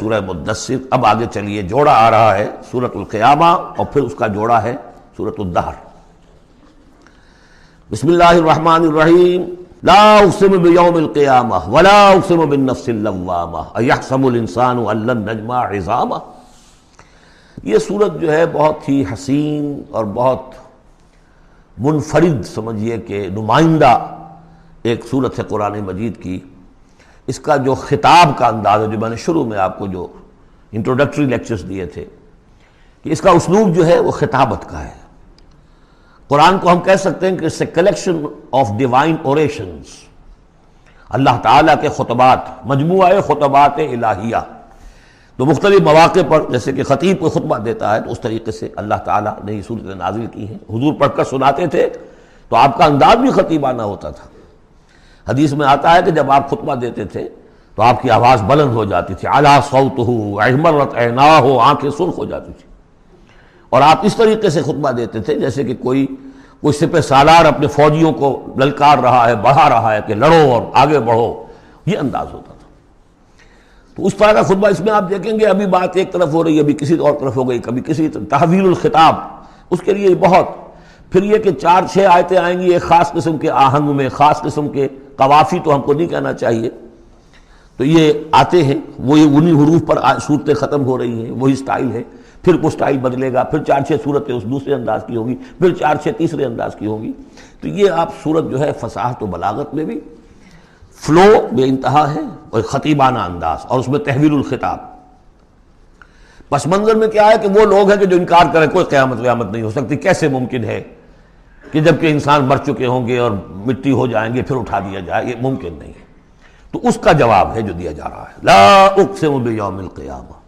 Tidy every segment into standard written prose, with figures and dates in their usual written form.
سورہ مدثر. اب آگے چلیے، جوڑا آ رہا ہے سورۃ القیامہ اور پھر اس کا جوڑا ہے سورۃ الدہر. بسم اللہ الرحمن الرحیم. لا اقسم بیوم القیامہ ولا اقسم بالنفس اللوامہ ایحسب الانسان ان لن نجمع عظامہ. یہ سورت جو ہے بہت ہی حسین اور بہت منفرد سمجھیے کہ نمائندہ ایک سورت ہے قرآن مجید کی. اس کا جو خطاب کا انداز ہے، جو میں نے شروع میں آپ کو جو انٹروڈکٹری لیکچرز دیے تھے، کہ اس کا اسلوب جو ہے وہ خطابت کا ہے. قرآن کو ہم کہہ سکتے ہیں کہ it's a collection of divine orations، اللہ تعالیٰ کے خطبات، مجموعہ خطبات الہیہ. تو مختلف مواقع پر جیسے کہ خطیب کو خطبہ دیتا ہے تو اس طریقے سے اللہ تعالیٰ نے یہ صورتیں نازل کی ہیں. حضور پڑھ کر سناتے تھے تو آپ کا انداز بھی خطیبانہ ہوتا تھا. حدیث میں آتا ہے کہ جب آپ خطبہ دیتے تھے تو آپ کی آواز بلند ہو جاتی تھی، اعلیٰ صوتہ احمرت عیناہ، آنکھیں سرخ ہو جاتی تھی. اور آپ اس طریقے سے خطبہ دیتے تھے جیسے کہ کوئی سپہ سالار اپنے فوجیوں کو للکار رہا ہے، بڑھا رہا ہے کہ لڑو اور آگے بڑھو. یہ انداز ہوتا تھا. تو اس طرح کا خطبہ اس میں آپ دیکھیں گے ابھی بات ایک طرف ہو رہی ہے، ابھی کسی اور طرف ہو گئی، کبھی کسی تحویل الخطاب. اس کے لیے بہت پھر یہ کہ 4-6 آیتیں آئیں گی ایک خاص قسم کے آہنگ میں، خاص قسم کے قوافی تو ہم کو نہیں کہنا چاہیے. تو یہ آتے ہیں، وہی انہی حروف پر صورتیں ختم ہو رہی ہیں، وہی سٹائل ہے. پھر وہ سٹائل بدلے گا، پھر 4-6 صورتیں اس دوسرے انداز کی ہوں گی، پھر 4-6 تیسرے انداز کی ہوں گی. تو یہ آپ صورت جو ہے فصاحت و بلاغت میں بھی فلو بے انتہا ہے اور خطیبانہ انداز، اور اس میں تحویل الخطاب. پس منظر میں کیا ہے کہ وہ لوگ ہیں کہ جو انکار کریں کوئی قیامت نہیں ہو سکتی. کیسے ممکن ہے کہ جب کہ انسان مر چکے ہوں گے اور مٹی ہو جائیں گے پھر اٹھا دیا جائے؟ یہ ممکن نہیں ہے. تو اس کا جواب ہے جو دیا جا رہا ہے. لا اقسم بیوم القیامہ.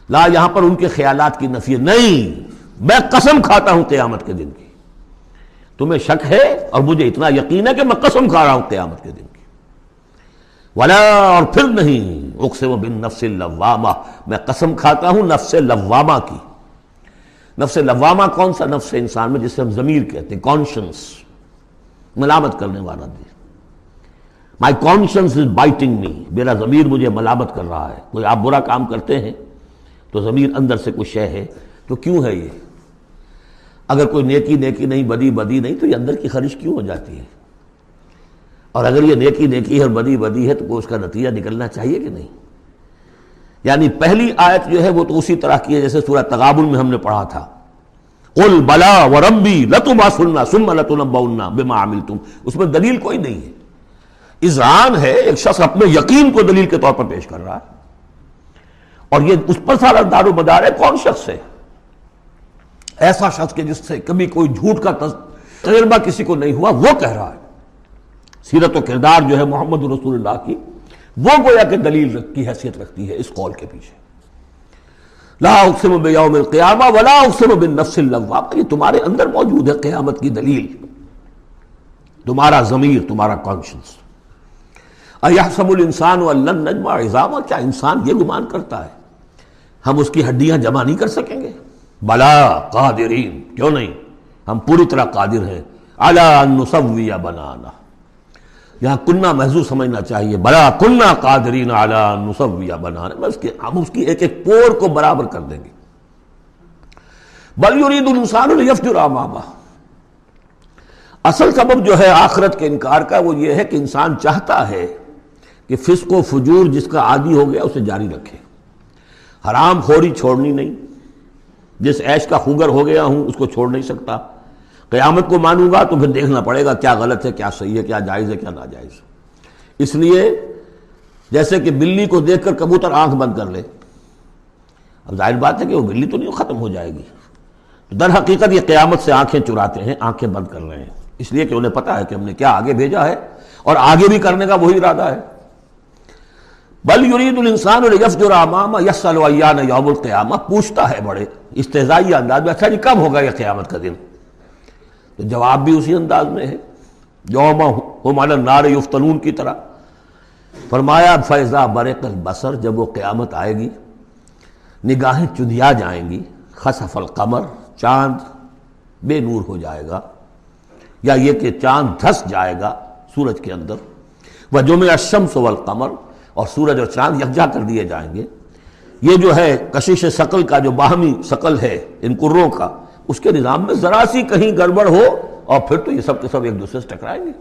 لا یہاں پر ان کے خیالات کی نفی نہیں، میں قسم کھاتا ہوں قیامت کے دن کی. تمہیں شک ہے اور مجھے اتنا یقین ہے کہ میں قسم کھا رہا ہوں قیامت کے دن کی. ولا اور پھر نہیں، اقسم بالنفس اللوامہ، میں قسم کھاتا ہوں نفس لوامہ کی. نفس لوامہ کون سا نفس ہے انسان میں؟ جسے ہم ضمیر کہتے ہیں، کانشنس، ملامت کرنے والا دل. مائی کانشنس از بائٹنگ می، میرا ضمیر مجھے ملامت کر رہا ہے. کوئی آپ برا کام کرتے ہیں تو ضمیر اندر سے کچھ شے ہے. تو کیوں ہے یہ؟ اگر کوئی نیکی نہیں، بدی نہیں، تو یہ اندر کی خرش کیوں ہو جاتی ہے؟ اور اگر یہ نیکی ہے اور بدی ہے تو کوئی اس کا نتیجہ نکلنا چاہیے کہ نہیں؟ یعنی پہلی آیت جو ہے وہ تو اسی طرح کی ہے جیسے سورہ تغابن میں ہم نے پڑھا تھا، قل بلا وربی لتبعثن ثم لتنبؤن بما عملتم. اس میں دلیل کوئی نہیں ہے، اذعان ہے. ایک شخص اپنے یقین کو دلیل کے طور پر پیش کر رہا ہے، اور یہ اس پر سارا دار و مدار ہے. کون شخص ہے ایسا شخص کہ جس سے کبھی کوئی جھوٹ کا تجربہ کسی کو نہیں ہوا، وہ کہہ رہا ہے. سیرت و کردار جو ہے محمد رسول اللہ کی، وہ گویا کہ دلیل کی حیثیت رکھتی ہے اس قول کے پیچھے. لا اقسم بیوم القیامہ ولا اقسم بالنفس اللوامہ. یہ تمہارے اندر موجود ہے قیامت کی دلیل، تمہارا ضمیر، تمہارا کانشنس. ایحسب الانسان ان لن نجمع عظامہ. کیا انسان یہ گمان کرتا ہے ہم اس کی ہڈیاں جمع نہیں کر سکیں گے؟ بلا قادرین، کیوں نہیں، ہم پوری طرح قادر ہیں. علی ان نسوی بنانہ، یہاں کنہ محذوف سمجھنا چاہیے. بلا کنہ قادرین علی ان نسوی بنانہ، ہم اس کی ایک ایک پور کو برابر کر دیں گے. بل یرید الانسان لیفجر امامہ. اصل سبب جو ہے آخرت کے انکار کا وہ یہ ہے کہ انسان چاہتا ہے کہ فسق و فجور جس کا عادی ہو گیا اسے جاری رکھے. حرام خوری چھوڑنی نہیں. جس عیش کا خوگر ہو گیا ہوں اس کو چھوڑ نہیں سکتا. قیامت کو مانوں گا تو پھر دیکھنا پڑے گا کیا غلط ہے، کیا صحیح ہے، کیا جائز ہے، کیا ناجائز. اس لیے جیسے کہ بلی کو دیکھ کر کبوتر آنکھ بند کر لے، اب ظاہر بات ہے کہ وہ بلی تو نہیں ختم ہو جائے گی. در حقیقت یہ قیامت سے آنکھیں چراتے ہیں، آنکھیں بند کر رہے ہیں، اس لیے کہ انہیں پتا ہے کہ ہم نے کیا آگے بھیجا ہے اور آگے بھی کرنے کا وہی ارادہ ہے. بل یرید الانسان لیفجر امامہ یسأل ایان یوم القیامہ. پوچھتا ہے بڑے استہزائی انداز میں، اچھا جی کب ہوگا یہ قیامت کا دن؟ تو جواب بھی اسی انداز میں ہے، یوم ہم علی النار یفتنون کی طرح. فرمایا فاذا برق البصر، جب وہ قیامت آئے گی نگاہیں چندیا جائیں گی. خسف القمر، چاند بے نور ہو جائے گا، یا یہ کہ چاند دھس جائے گا سورج کے اندر. وجمع الشمس والقمر، اور سورج اور چاند یکجا کر دیے جائیں گے. یہ جو ہے کشش ثقل کا جو باہمی ثقل ہے ان کروں کا، اس کے نظام میں ذرا سی کہیں گڑبڑ ہو اور پھر تو یہ سب کے سب ایک دوسرے سے ٹکرائیں گے۔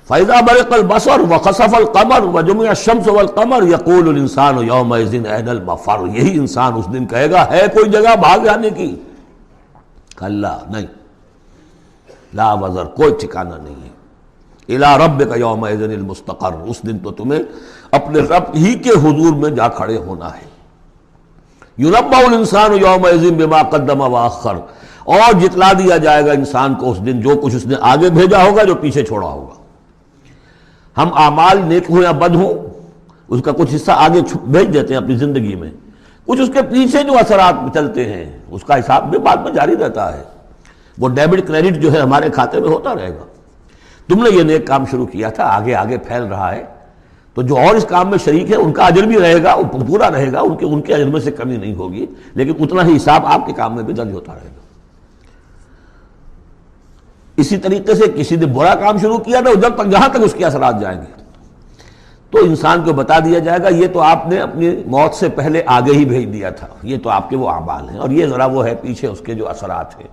فَإِذَا بَرِقَ الْبَصَرُ وَخَسَفَ الْقَمَرُ وَجُمِعَ الشَّمْسُ وَالْقَمَرُ يَقُولُ الْإِنسَانُ يَوْمَئِذٍ أَيْنَ الْمَفَرُّ، یہی انسان اس دن کہے گا ہے کوئی جگہ بھاگ جانے کی؟ کلا، نہیں، لا وزر، کوئی ٹھکانہ نہیں ہے۔ اِلَىٰ رَبِّكَ يَوْمَئِذٍ الْمُسْتَقَرُّ، اس دن تو تمہیں اپنے رب ہی کے حضور میں جا کھڑے ہونا ہے۔ يُنَبَّأُ الْإِنسَانُ يَوْمَئِذٍ بِمَا قَدَّمَ وَأَخَّرَ، اور جتلا دیا جائے گا انسان کو اس دن جو کچھ اس نے آگے بھیجا ہوگا، جو پیچھے چھوڑا ہوگا۔ ہم اعمال نیک ہوں یا بد ہوں، اس کا کچھ حصہ آگے بھیج دیتے ہیں اپنی زندگی میں، کچھ اس کے پیچھے جو اثرات چلتے ہیں اس کا حساب بھی بعد میں جاری رہتا ہے۔ وہ ڈیبٹ کریڈٹ جو ہے ہمارے کھاتے میں ہوتا رہے گا۔ تم نے یہ نیک کام شروع کیا تھا، آگے آگے پھیل رہا ہے، تو جو اور اس کام میں شریک ہے ان کا اجر بھی رہے گا، وہ پورا رہے گا، ان کے اجر میں سے کمی نہیں ہوگی، لیکن اتنا ہی حساب آپ کے کام میں بھی درج ہوتا رہے گا۔ اسی طریقے سے کسی نے برا کام شروع کیا تھا، جب تک جہاں تک اس کے اثرات جائیں گے تو انسان کو بتا دیا جائے گا یہ تو آپ نے اپنی موت سے پہلے آگے ہی بھیج دیا تھا، یہ تو آپ کے وہ اعمال ہیں، اور یہ ذرا وہ ہے پیچھے اس کے جو اثرات ہیں۔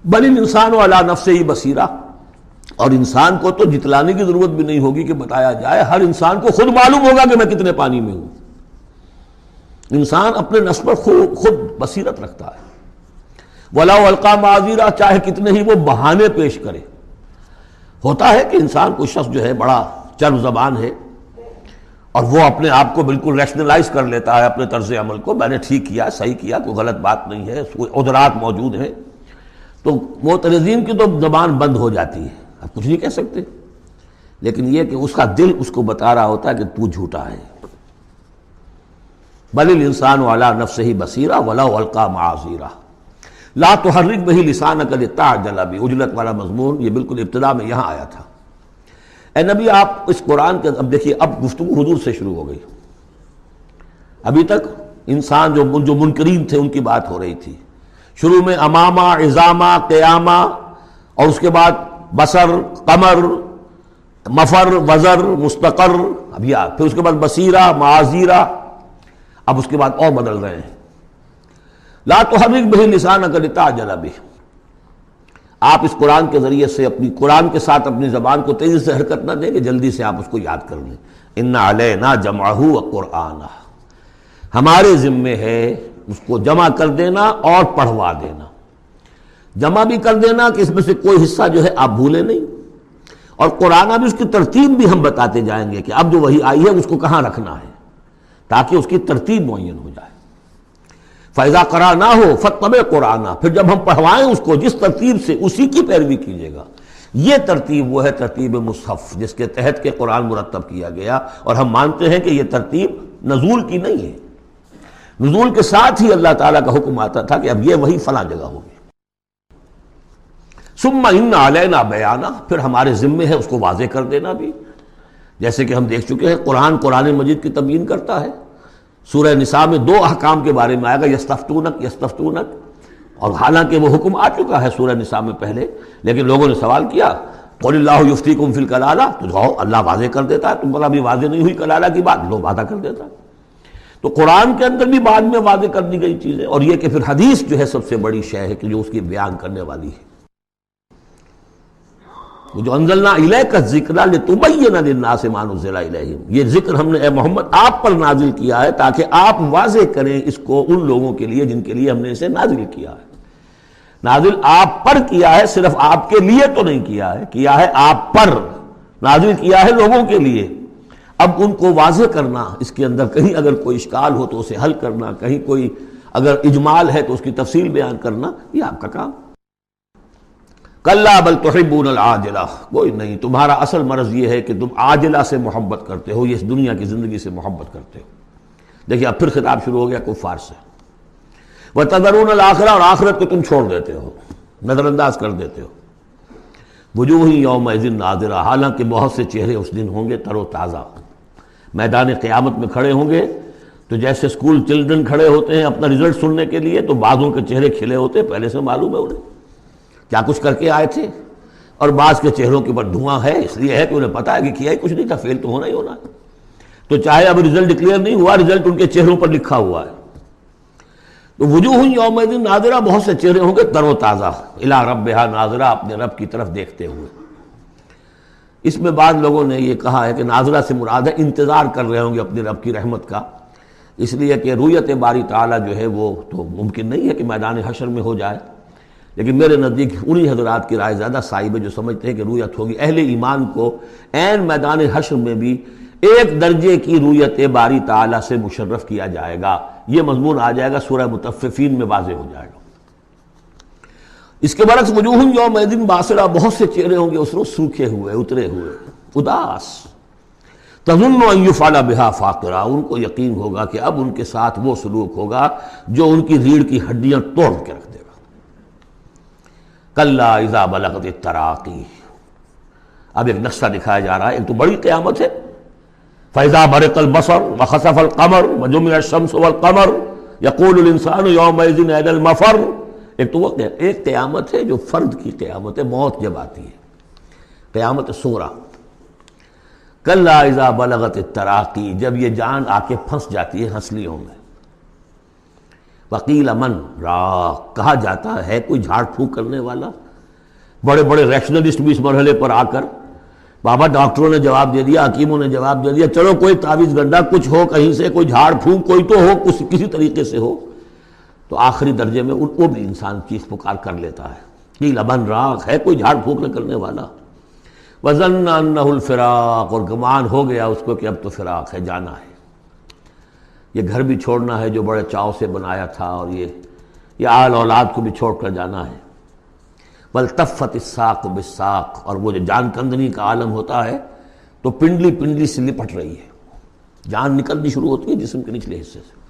بل الانسان علی نفسہ بصیرہ، اور انسان کو تو جتلانے کی ضرورت بھی نہیں ہوگی کہ بتایا جائے، ہر انسان کو خود معلوم ہوگا کہ میں کتنے پانی میں ہوں۔ انسان اپنے نفس پر خود بصیرت رکھتا ہے۔ وَلَوْ أَلْقَىٰ مَعَاذِيرَ، چاہے کتنے ہی وہ بہانے پیش کرے۔ ہوتا ہے کہ انسان کوئی شخص جو ہے بڑا چرب زبان ہے اور وہ اپنے آپ کو بالکل ریشنلائز کر لیتا ہے اپنے طرز عمل کو، میں نے ٹھیک کیا، صحیح کیا، کوئی غلط بات نہیں ہے، کوئی عذرات موجود ہیں، تو معترضین کی تو زبان بند ہو جاتی ہے، اب کچھ نہیں کہہ سکتے، لیکن یہ کہ اس کا دل اس کو بتا رہا ہوتا ہے کہ تو جھوٹا ہے۔ بل الانسان علی نفسہ بصیرہ ولو القیٰ معاذیرہ لا تحرک بہ لسانک لتعجل بہ، عجلت والا مضمون یہ بالکل ابتدا میں یہاں آیا تھا۔ اے نبی آپ اس قرآن کے، اب دیکھیے اب گفتگو حضور سے شروع ہو گئی، ابھی تک انسان جو منکرین تھے ان کی بات ہو رہی تھی، شروع میں امامہ، عظامہ، قیامہ، اور اس کے بعد بصر، قمر، مفر، وزر، مستقر، اب یہ پھر اس کے بعد بصیرہ، معاذیرہ، اب اس کے بعد اور بدل رہے ہیں۔ لا تحرک بہ لسانک لتعجل بہ، آپ اس قرآن کے ذریعے سے قرآن کے ساتھ اپنی زبان کو تیزی سے حرکت نہ دیں کہ جلدی سے آپ اس کو یاد کر لیں۔ ان علینا جمعہ وقرآنہ، ہمارے ذمے ہے اس کو جمع کر دینا اور پڑھوا دینا۔ جمع بھی کر دینا کہ اس میں سے کوئی حصہ جو ہے آپ بھولیں نہیں، اور قرآن بھی اس کی ترتیب بھی ہم بتاتے جائیں گے کہ اب جو وحی آئی ہے اس کو کہاں رکھنا ہے، تاکہ اس کی ترتیب معین ہو جائے۔ فَإِذَا قَرَأْنَاهُ فَاتَّبِعْ قُرْآنَهُ، پھر جب ہم پڑھوائیں اس کو جس ترتیب سے، اسی کی پیروی کیجیے گا۔ یہ ترتیب وہ ہے ترتیب مصحف جس کے تحت کے قرآن مرتب کیا گیا، اور ہم مانتے ہیں کہ یہ ترتیب نزول کی نہیں ہے، نزول کے ساتھ ہی اللہ تعالیٰ کا حکم آتا تھا کہ اب یہ وہی فلاں جگہ ہوگی۔ ثم ان علینا بیانہ، پھر ہمارے ذمے ہے اس کو واضح کر دینا بھی، جیسے کہ ہم دیکھ چکے ہیں قرآن مجید کی تبیین کرتا ہے۔ سورہ نساء میں دو احکام کے بارے میں آئے گا، یستفتونک، اور حالانکہ وہ حکم آ چکا ہے سورہ نساء میں پہلے، لیکن لوگوں نے سوال کیا قل اللہ یفتیکم فی الکلالہ، تو جاؤ اللہ واضح کر دیتا ہے، تم پر ابھی واضح نہیں ہوئی کلالہ کی بات، لو واضح کر دیتا ہے۔ تو قرآن کے اندر بھی بعد میں واضح کر دی گئی چیزیں، اور یہ کہ پھر حدیث جو ہے سب سے بڑی شے ہے کہ جو اس کی بیان کرنے والی ہے۔ جو انزلنا الیک الذکر لتبین للناس ما نزل الیہم، یہ ذکر ہم نے اے محمد آپ پر نازل کیا ہے تاکہ آپ واضح کریں اس کو ان لوگوں کے لیے جن کے لیے ہم نے اسے نازل کیا ہے۔ نازل آپ پر کیا ہے، صرف آپ کے لیے تو نہیں کیا ہے آپ پر، نازل کیا ہے لوگوں کے لیے۔ اب ان کو واضح کرنا، اس کے اندر کہیں اگر کوئی اشکال ہو تو اسے حل کرنا، کہیں کوئی اگر اجمال ہے تو اس کی تفصیل بیان کرنا، یہ آپ کا کام۔ کلا بل تحبون العاجلہ، کوئی نہیں، تمہارا اصل مرض یہ ہے کہ تم عاجلہ سے محبت کرتے ہو، یہ اس دنیا کی زندگی سے محبت کرتے ہو۔ دیکھیے اب پھر خطاب شروع ہو گیا کفار سے۔ وتذرون الآخرہ، اور آخرت کو تم چھوڑ دیتے ہو، نظر انداز کر دیتے ہو۔ وجوہ یومئذ ناظرہ، حالانکہ بہت سے چہرے اس دن ہوں گے تر و تازہ، میدان قیامت میں کھڑے ہوں گے تو جیسے اسکول چلڈرن کھڑے ہوتے ہیں اپنا رزلٹ سننے کے لیے، تو بعضوں کے چہرے کھلے ہوتے ہیں، پہلے سے معلوم ہے انہیں کیا کچھ کر کے آئے تھے، اور بعض کے چہروں کے اوپر دھواں ہے، اس لیے ہے کہ انہیں پتا ہے کہ کیا ہی کچھ نہیں تھا، فیل تو ہونا ہی ہونا ہے۔ تو چاہے اب رزلٹ ڈکلیئر نہیں ہوا، رزلٹ ان کے چہروں پر لکھا ہوا ہے. تو وجوہ یومئذ ناظرہ، بہت سے چہرے ہوں گے تر و تازہ، الی ربہا ناظرہ، اپنے رب کی طرف دیکھتے ہوئے. اس میں بعض لوگوں نے یہ کہا ہے کہ ناظرہ سے مراد ہے انتظار کر رہے ہوں گے اپنے رب کی رحمت کا، اس لیے کہ رؤیت باری تعالیٰ جو ہے وہ تو ممکن نہیں ہے کہ میدان حشر میں ہو جائے. لیکن میرے نزدیک انہی حضرات کی رائے زیادہ صائب ہے جو سمجھتے ہیں کہ رؤیت ہوگی. اہل ایمان کو عین میدان حشر میں بھی ایک درجے کی رؤیت باری تعالیٰ سے مشرف کیا جائے گا. یہ مضمون آ جائے گا سورہ مطففین میں، واضح ہو جائے گا. اس کے برعکس وجوہ یومئذ باسرہ، بہت سے چہرے ہوں گے اس روز سوکھے ہوئے، اترے ہوئے، اداس. تظن ان یفعل بہا فاقرہ، ان کو یقین ہوگا کہ اب ان کے ساتھ وہ سلوک ہوگا جو ان کی ریڑھ کی ہڈیاں توڑ کے رکھ دے گا. کلا اذا بلغت التراقی، اب ایک نقشہ دکھایا جا رہا ہے. ایک تو بڑی قیامت ہے، فاذا برق البصر وخسف القمر وجمع الشمس والقمر یقول الانسان یومئذ این المفر. ایک تو وہ ایک قیامت ہے جو فرد کی قیامت ہے، موت جب آتی ہے، قیامت صغریٰ. کلا اذا بلغت التراقی، جب یہ جان آ کے پھنس جاتی ہے ہنسلیوں میں. وقیل من راق، کہا جاتا ہے کوئی جھاڑ پھونک کرنے والا. بڑے بڑے ریشنلسٹ بھی اس مرحلے پر آ کر، بابا ڈاکٹروں نے جواب دے دیا، حکیموں نے جواب دے دیا، چلو کوئی تعویذ گنڈا کچھ ہو کہیں سے، کوئی جھاڑ پھونک کوئی تو ہو، کسی طریقے سے ہو. تو آخری درجے میں وہ بھی انسان چیخ پکار کر لیتا ہے. قیل من راق، ہے کوئی جھاڑ پھونک نہ کرنے والا. وظن انہ الفراق، اور گمان ہو گیا اس کو کہ اب تو فراق ہے، جانا ہے. یہ گھر بھی چھوڑنا ہے جو بڑے چاؤ سے بنایا تھا، اور یہ آل اولاد کو بھی چھوڑ کر جانا ہے. والتفت الساق بالساق، اور وہ جو جان کندنی کا عالم ہوتا ہے تو پنڈلی پنڈلی سے لپٹ رہی ہے، جان نکلنی شروع ہوتی ہے جسم کے نچلے حصے سے.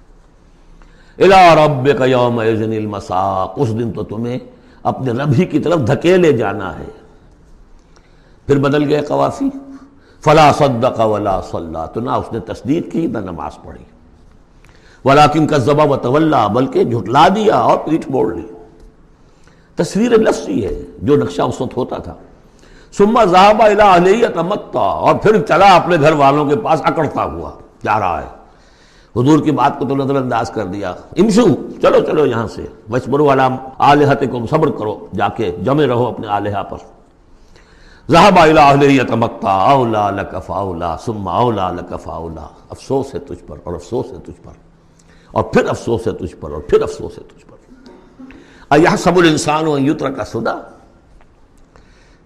الی ربک یومئذ المساق، اس دن تو تمہیں اپنے رب ہی کی طرف دھکیلے جانا ہے. پھر بدل گئے قوافی. فلا صدق ولا صلی، تو نہ اس نے تصدیق کی نہ نماز پڑھی. ولکن کذب وتولی، بلکہ جھٹلا دیا اور پیٹھ موڑ لی. تصویر لفظی ہے جو نقشہ اس وقت ہوتا تھا. ثم ذهب الی اہلہ یتمطى، اور پھر چلا اپنے گھر والوں کے پاس اکڑتا ہوا جا رہا ہے. حضور کی بات کو تو نظر انداز کر دیا. امشو، چلو چلو یہاں سے. واسبروا علی آلہتکم، صبر کرو، جا کے جمے رہو اپنے آلہہ پر. ذهب الی اہلہ یتمطى اولیٰ لک فاولیٰ ثم اولیٰ لک فاولیٰ. افسوس ہے تجھ پر، اور افسوس ہے تجھ پر، اور پھر افسوس ہے تجھ پر، اور پھر افسوس ہے تجھ پر. ایحسب الانسان ان یترک سدی،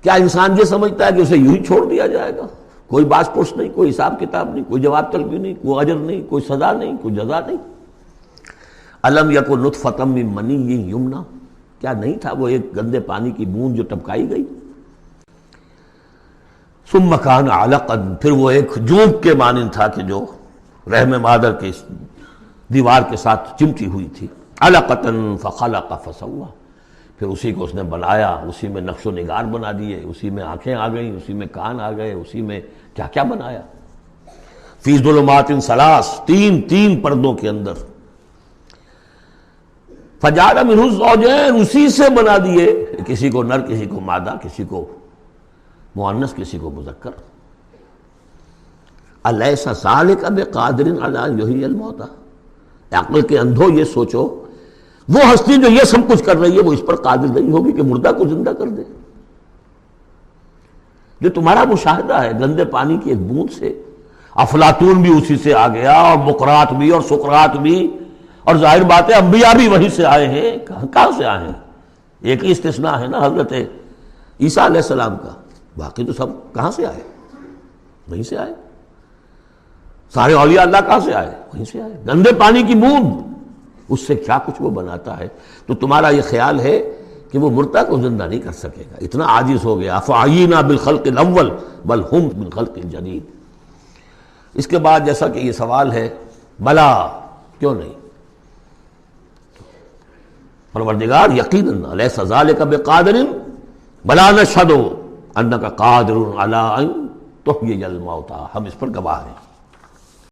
کیا انسان یہ سمجھتا ہے کہ اسے یوں ہی چھوڑ دیا جائے گا؟ کوئی باز پرس نہیں، کوئی حساب کتاب نہیں، کوئی جواب طلبی نہیں، کوئی اجر نہیں، کوئی سزا نہیں، کوئی جزا نہیں. الم یکن نطفۃ من منی یمنی، کیا نہیں تھا وہ ایک گندے پانی کی بوند جو ٹپکائی گئی. ثم کان علقا، پھر وہ ایک جوک کے مانند تھا کہ جو رحم مادر کے دیوار کے ساتھ چمٹی ہوئی تھی. علقۃ فخلق فسوی، پھر اسی کو اس نے بنایا، اسی میں نقش و نگار بنا دیے، اسی میں آنکھیں آ گئیں، اسی میں کان آ گئے، اسی میں کیا کیا بنایا. فی ظلمات ثلاث، تین پردوں کے اندر. فجعل منہ الزوجین، اسی سے بنا دیے، کسی کو نر، کسی کو مادہ، کسی کو مؤنث، کسی کو مذکر. الیس ذلک بقادر علی ان یحیی الموتى، عقل کے اندھو یہ سوچو، وہ ہستی جو یہ سب کچھ کر رہی ہے وہ اس پر قادر نہیں ہوگی کہ مردہ کو زندہ کر دے. جو تمہارا مشاہدہ ہے گندے پانی کی ایک بوند سے، افلاطون بھی اسی سے آ گیا، اور بقرات بھی، اور سقراط بھی، اور ظاہر بات ہے انبیاء بھی وہیں سے آئے ہیں. کہاں سے آئے ہیں؟ ایک ہی استثناء ہے نا حضرت عیسیٰ علیہ السلام کا، باقی تو سب کہاں سے آئے؟ وہیں سے آئے. سارے اولیاء اللہ کہاں سے آئے؟ وہیں سے آئے. گندے پانی کی بوند، اس سے کیا کچھ وہ بناتا ہے. تو تمہارا یہ خیال ہے کہ وہ مردہ کو زندہ نہیں کر سکے گا، اتنا عاجز ہو گیا. افعینا بالخلق الاول بل ہم من خلق جدید. اس کے بعد جیسا کہ یہ سوال ہے، بلا کیوں نہیں؟ پروردگار یقیناً الیس ذلک بقادر بلا نشہد انک قادر علی ان تحیی الموتى، ہم اس پر گواہ ہیں.